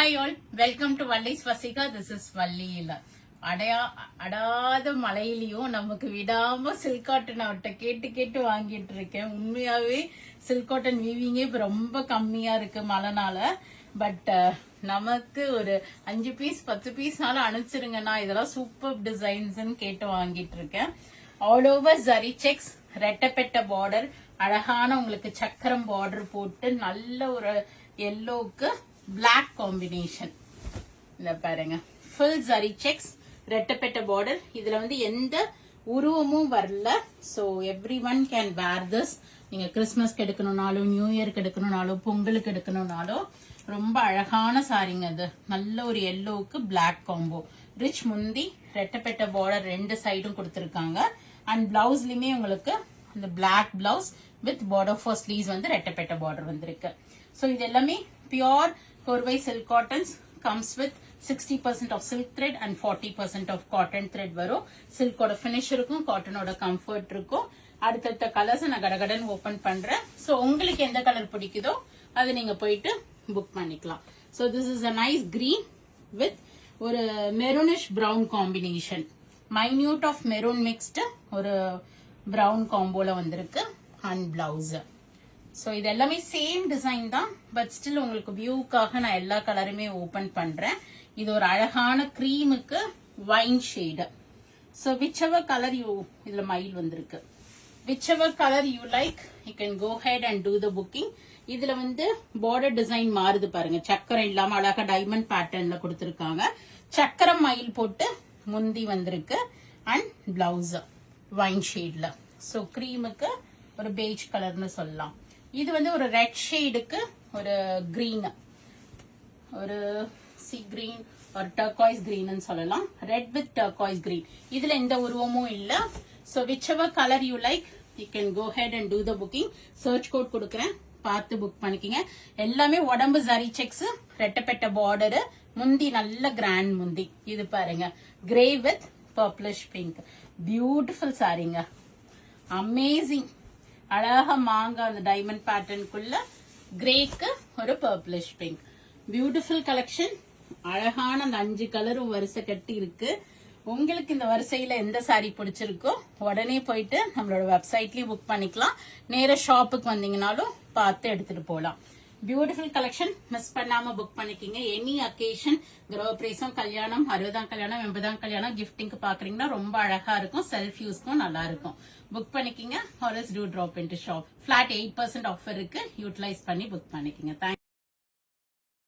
Hi all, welcome to Valli's Vasika. This is Valli. அடாத மலையிலயும் நமக்கு விடாம silk cotton அவர்கிட்ட கேட்டு கேட்டு வாங்கிட்டு இருக்கேன். உண்மையாவே சில்க் காட்டன் வீவிங்கே இப்ப ரொம்ப கம்மியா இருக்கு மழைனால. பட் நமக்கு ஒரு 5 பீஸ் 10 பீஸ்னால அனுப்பிச்சிருங்கண்ணா, இதெல்லாம் சூப்பர் டிசைன்ஸ் கேட்டு வாங்கிட்டு இருக்கேன். ஆல் ஓவர் ஜரி செக்ஸ், ரெட்டப்பெட்ட பார்டர், அழகான உங்களுக்கு சக்கரம் பார்டர் போட்டு நல்ல ஒரு எல்லோக்கு பிளாக் காம்பினேஷன். இந்த பாருங்க, ஃபுல் ஜரி செக்ஸ், ரெட்டப்பெட்ட பார்டர். இதுல எந்த உருவமும் வரல. So every one can wear this. நீங்க கிறிஸ்துமஸ்க்கு எடுக்கணும்னாலும், நியூ இயர்க்கு எடுக்கணும்னாலும், பொங்கலுக்கு எடுக்கணும்னாலும் ரொம்ப அழகான சாரிங்க. அது நல்ல ஒரு எல்லோவுக்கு பிளாக் காம்போ. ரிச் முந்தி, ரெட்டப்பெட்ட பார்டர் ரெண்டு சைடும் கொடுத்திருக்காங்க. அண்ட் பிளவுஸ்லயுமே உங்களுக்கு இந்த black blouse with border for sleeves ரெட்டப்பெட்ட பார்டர் வந்திருக்கு. சோ இது எல்லாமே pure korvai silk cottons. comes with 60% of silk thread and 40% of cotton thread வரும். சில்கோட ஃபினிஷ் இருக்கும், காட்டனோட கம்ஃபர்ட் இருக்கும். அடுத்தடுத்த கலர்ஸ் நான் கடகடன் ஓபன் பண்றேன். சோ உங்களுக்கு எந்த கலர் பிடிக்குதோ அது நீங்க போயிட்டு புக் பண்ணிக்கலாம். So this is a nice green with ஒரு maroonish brown combination. Minute of maroon mixed ஒரு brown காம்போல வந்திருக்கு. And blouse. சோ இது எல்லாமே சேம் டிசைன் தான். பட் ஸ்டில் உங்களுக்கு வியூக்காக நான் எல்லா கலருமே ஓபன் பண்றேன். இது ஒரு அழகான கிரீமுக்கு wine shade. So whichever colour you, இதுல மயில் வந்திருக்கு. Whichever colour you like, you can go head and do the booking. இதுல பார்டர் டிசைன் மாறுது பாருங்க. சக்கரம் இல்லாம அழகா டைமண்ட் பேட்டர்ன்ல கொடுத்திருக்காங்க. சக்கரம் மயில் போட்டு முந்தி வந்திருக்கு. அண்ட் பிளவுஸ் வைன் ஷேட்ல. சோ கிரீமுக்கு ஒரு பேஜ் கலர்னு சொல்லலாம். இது ஒரு ரெட் ஷேடுக்கு ஒரு கிரீன், ஒரு சி கிரீன் ஒரு டர்காய்ஸ் கிரீன் சொல்லலாம். Red with turquoise green. இதுல எந்த உருவமும் இல்ல. So whichever colour you like, you can go head and do the booking. Search code கொடுக்கறேன், பார்த்து புக் பண்ணிக்கங்க. எல்லாமே உடம்பு ஜரி செக்ஸ், ரெட்டப்பெட்ட பார்டர், முந்தி நல்ல கிராண்ட் முந்தி. இது பாருங்க, grey with purplish pink. Beautiful சாரிங்க, அமேசிங். அழகா மாங்க அந்த டைமண்ட் பேட்டர்னுக்குள்ள கிரேக்கு ஒரு பர்பிளிஷ் பிங்க். Beautiful collection. அழகான அந்த 5 கலரும் வரிசை கட்டி இருக்கு. உங்களுக்கு இந்த வரிசையில எந்த சாரி பிடிச்சிருக்கோ உடனே போயிட்டு நம்மளோட வெப்சைட்லயும் புக் பண்ணிக்கலாம். நேர ஷாப்புக்கு வந்தீங்கன்னாலும் பார்த்து எடுத்துட்டு போகலாம். பியூட்டிஃபுல் கலெக்ஷன், மிஸ் பண்ணாம புக் பண்ணிக்கிங்க. எனி அக்கேஷன், கிரகப்பிரவேசம், கல்யாணம், 60ஆம் கல்யாணம், 80ஆம் கல்யாணம், கிஃப்டிங்க்கு பாக்குறீங்கன்னா ரொம்ப அழகா இருக்கும். செல்ஃப் யூஸ்க்கும் நல்லா இருக்கும். புக் பண்ணிக்கிங்க. Or else do drop into shop. Flat 8% offer இருக்கு. யூட்டிலைஸ் பண்ணி புக் பண்ணிக்கிங்க.